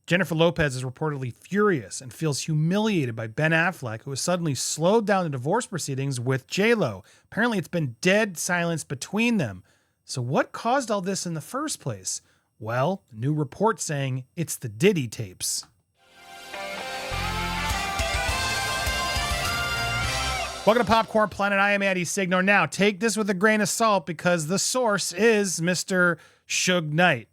Jennifer Lopez is reportedly furious and feels humiliated by Ben Affleck, who has suddenly slowed down the divorce proceedings with JLO. Apparently, it's been dead silence between them. So what caused all this in the first place? Well, a new report saying it's the Diddy tapes. Welcome to Popcorn Planet. I am Andy Signor. Now, take this with a grain of salt because the source is Mr. Suge Knight.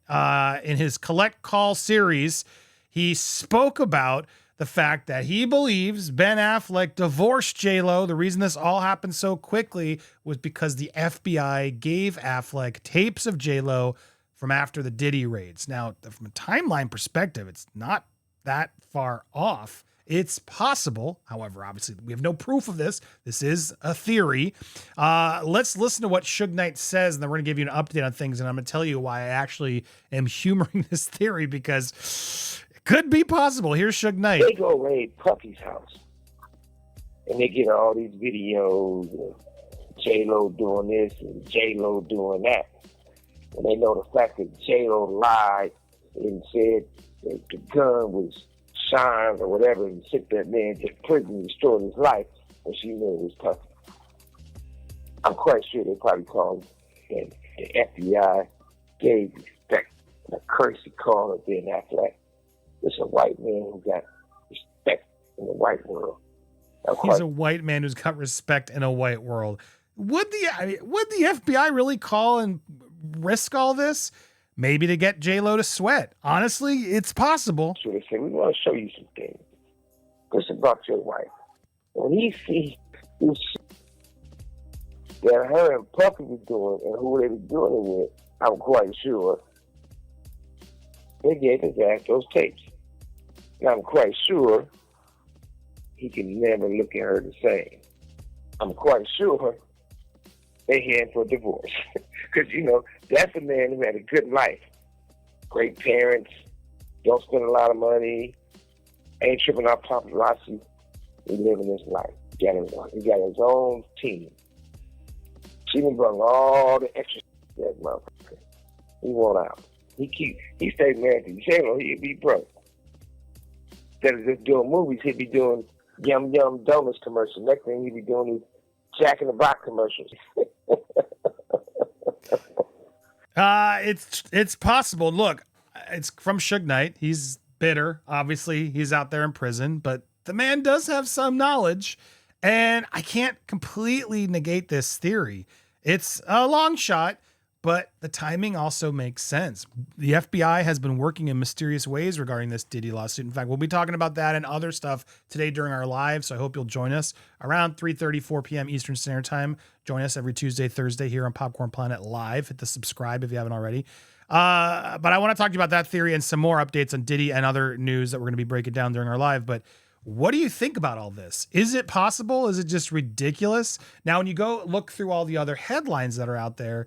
In his Collect Call series, he spoke about the fact that he believes Ben Affleck divorced JLo. The reason this all happened so quickly was because the FBI gave Affleck tapes of JLo from after the Diddy raids. Now, from a timeline perspective, it's not that far off. It's possible. However, obviously, we have no proof of this. This is a theory. Let's listen to what Suge Knight says, and then we're going to give you an update on things, and I'm going to tell you why I actually am humoring this theory, because it could be possible. Here's Suge Knight. They go raid Puffy's house, and they get all these videos of J-Lo doing this and J-Lo doing that. And they know the fact that J-Lo lied and said that the gun was Shyne or whatever, and sent that man to prison and restored his life, and she knew it was Puffy. I'm quite sure they probably called and the FBI gave respect, a courtesy call of Ben Affleck. It's a white man who got respect in the white world. He's a white man who's got respect in a white world. Would the FBI really call and risk all this? Maybe to get JLo to sweat. Honestly, it's possible. So they say, we want to show you some things. This about your wife. When he sees that her and Puffy was doing and who they were doing it with, I'm quite sure they gave his ass those tapes. And I'm quite sure he can never look at her the same. I'm quite sure they heading for a divorce. Because, you know, that's a man who had a good life. Great parents, don't spend a lot of money, ain't tripping off paparazzi. He living his life. He got his own team. She done brought all the extra that motherfucker. He won't out. He stayed married to J-Lo, he'd be broke. Instead of just doing movies, he'd be doing Yum Yum Donuts commercials. Next thing he'd be doing these Jack in the Box commercials. It's possible. Look, it's from Suge Knight. He's bitter. Obviously, he's out there in prison, but the man does have some knowledge, and I can't completely negate this theory. It's a long shot, but the timing also makes sense. The FBI has been working in mysterious ways regarding this Diddy lawsuit. In fact, we'll be talking about that and other stuff today during our live, so I hope you'll join us around 3:30, 4 p.m. Eastern Standard Time. Join us every Tuesday, Thursday here on Popcorn Planet Live. Hit the subscribe if you haven't already. But I want to talk to you about that theory and some more updates on Diddy and other news that we're going to be breaking down during our live. But what do you think about all this? Is it possible? Is it just ridiculous? Now, when you go look through all the other headlines that are out there,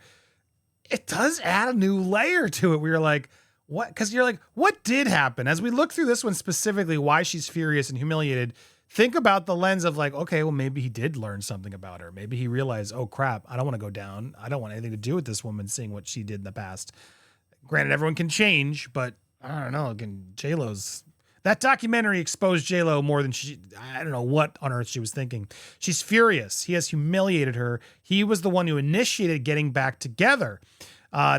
it does add a new layer to it. We were like, what? Because you're like, what did happen? As we look through this one specifically, why she's furious and humiliated, think about the lens of like, okay, well, maybe he did learn something about her. Maybe he realized, oh crap, I don't want to go down. I don't want anything to do with this woman seeing what she did in the past. Granted, everyone can change, but I don't know. J-Lo's, that documentary exposed J-Lo more than I don't know what on earth she was thinking. She's furious. He has humiliated her. He was the one who initiated getting back together.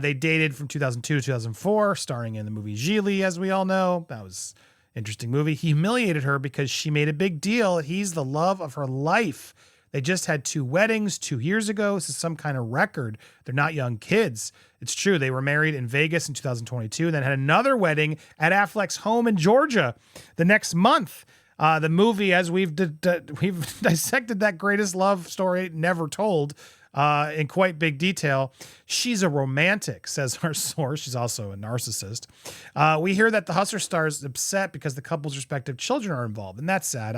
They dated from 2002 to 2004, starring in the movie Gigli, as we all know. That was an interesting movie. He humiliated her because she made a big deal. He's the love of her life. They just had 2 weddings 2 years ago. This is some kind of record. They're not young kids. It's true. They were married in Vegas in 2022 and then had another wedding at Affleck's home in Georgia the next month. The movie, as we've dissected that greatest love story never told in quite big detail. She's a romantic, says our source. She's also a narcissist. We hear that the Hustler star is upset because the couple's respective children are involved, and that's sad.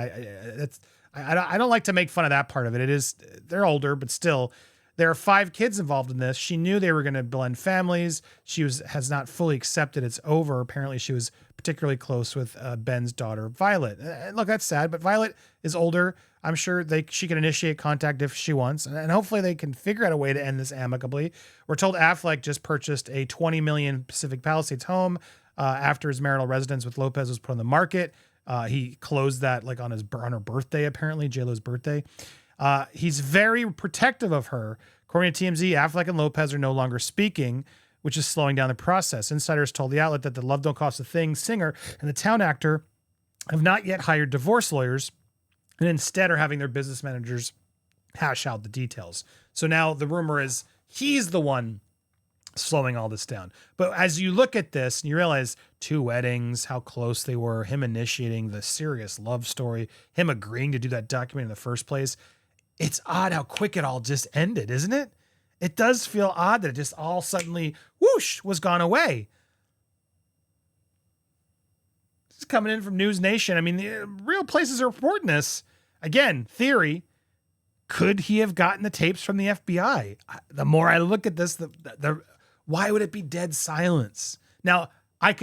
I don't like to make fun of that part of it. It is, they're older, but still, there are 5 kids involved in this. She knew they were going to blend families. She has not fully accepted it's over. Apparently, she was particularly close with Ben's daughter, Violet. Look, that's sad, but Violet is older. I'm sure she can initiate contact if she wants, and hopefully they can figure out a way to end this amicably. We're told Affleck just purchased a $20 million Pacific Palisades home after his marital residence with Lopez was put on the market. He closed that like on her birthday, apparently, JLo's birthday. He's very protective of her. According to TMZ, Affleck and Lopez are no longer speaking, which is slowing down the process. Insiders told the outlet that the Love Don't Cost a Thing singer and the town actor have not yet hired divorce lawyers and instead are having their business managers hash out the details. So now the rumor is he's the one slowing all this down. But as you look at this and you realize 2 weddings, how close they were, him initiating the serious love story, him agreeing to do that document in the first place, it's odd how quick it all just ended, isn't it? It does feel odd that it just all suddenly, whoosh, was gone away. This is coming in from News Nation. I mean, the real places are reporting this. Again, theory. Could he have gotten the tapes from the FBI? The more I look at this, why would it be dead silence? Now, I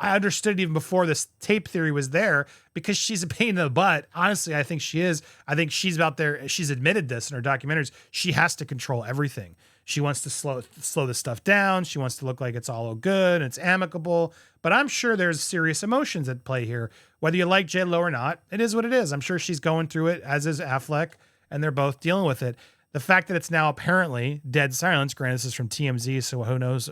understood it even before this tape theory was there because she's a pain in the butt. Honestly, I think she is. I think she's out there. She's admitted this in her documentaries. She has to control everything. She wants to slow this stuff down. She wants to look like it's all good and it's amicable. But I'm sure there's serious emotions at play here. Whether you like JLo or not, it is what it is. I'm sure she's going through it, as is Affleck, and they're both dealing with it. The fact that it's now apparently dead silence, granted this is from TMZ, so who knows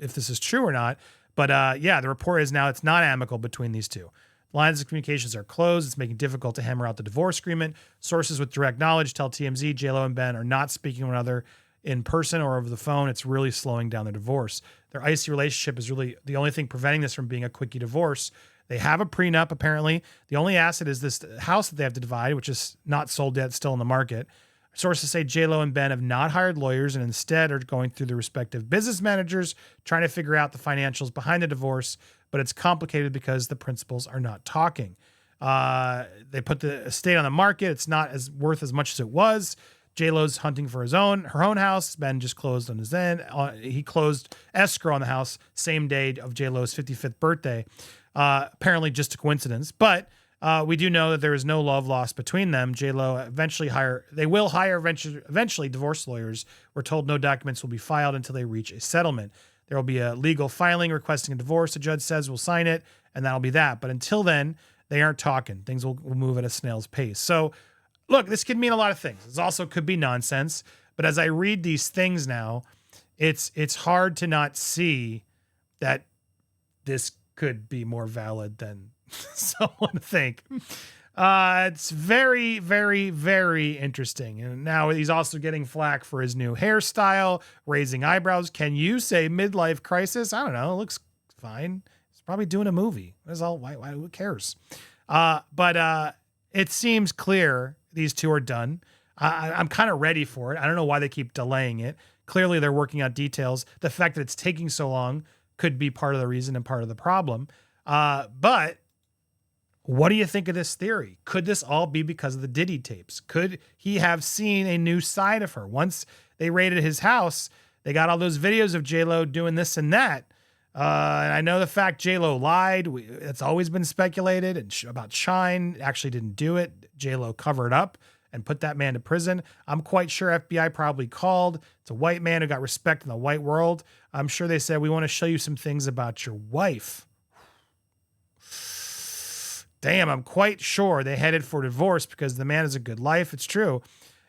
if this is true or not. But yeah, the report is now it's not amicable between these two. Lines of communications are closed. It's making it difficult to hammer out the divorce agreement. Sources with direct knowledge tell TMZ JLo and Ben are not speaking to one another in person or over the phone. It's really slowing down their divorce. Their icy relationship is really the only thing preventing this from being a quickie divorce. They have a prenup, apparently. The only asset is this house that they have to divide, which is not sold yet, still in the market. Sources say JLo and Ben have not hired lawyers and instead are going through the respective business managers, trying to figure out the financials behind the divorce, but it's complicated because the principals are not talking. They put the estate on the market. It's not as worth as much as it was. JLo's hunting for her own house. Ben just closed on his end. He closed escrow on the house same day of JLo's 55th birthday. Apparently just a coincidence, but we do know that there is no love lost between them. JLo will hire eventually divorce lawyers. We're told no documents will be filed until they reach a settlement. There will be a legal filing requesting a divorce. The judge says we'll sign it, and that'll be that. But until then, they aren't talking. Things will move at a snail's pace. So, look, this could mean a lot of things. This also could be nonsense. But as I read these things now, it's hard to not see that this could be more valid than someone think. It's very, very, very interesting. And now he's also getting flack for his new hairstyle, raising eyebrows. Can you say midlife crisis? I don't know. It looks fine. He's probably doing a movie. Why, who cares? But it seems clear these two are done. I'm kind of ready for it. I don't know why they keep delaying it. Clearly they're working out details. The fact that it's taking so long could be part of the reason and part of the problem. But what do you think of this theory? Could this all be because of the Diddy tapes? Could he have seen a new side of her? Once they raided his house, they got all those videos of JLo doing this and that. And I know the fact JLo lied. It's always been speculated and about Shyne actually didn't do it. JLo covered up and put that man to prison. I'm quite sure FBI probably called. It's a white man who got respect in the white world. I'm sure they said, we want to show you some things about your wife. Damn, I'm quite sure they headed for divorce because the man has a good life. It's true.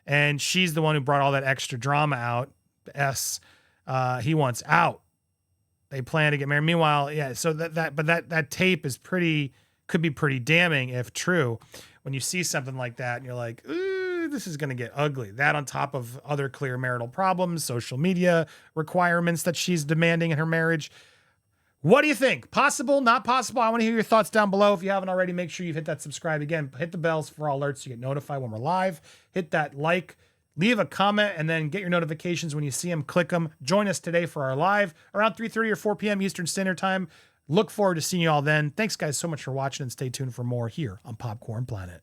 And she's the one who brought all that extra drama out. He wants out. They plan to get married. Meanwhile, yeah, so that tape is could be pretty damning if true. When you see something like that and you're like, ooh, this is going to get ugly. That on top of other clear marital problems, social media requirements that she's demanding in her marriage. What do you think? Possible, not possible? I want to hear your thoughts down below. If you haven't already, make sure you've hit that subscribe. Again, hit the bells for all alerts so you get notified when we're live. Hit that like, leave a comment, and then get your notifications when you see them. Click them. Join us today for our live around 3:30 or 4 p.m. Eastern Standard Time. Look forward to seeing you all then. Thanks, guys, so much for watching, and stay tuned for more here on Popcorn Planet.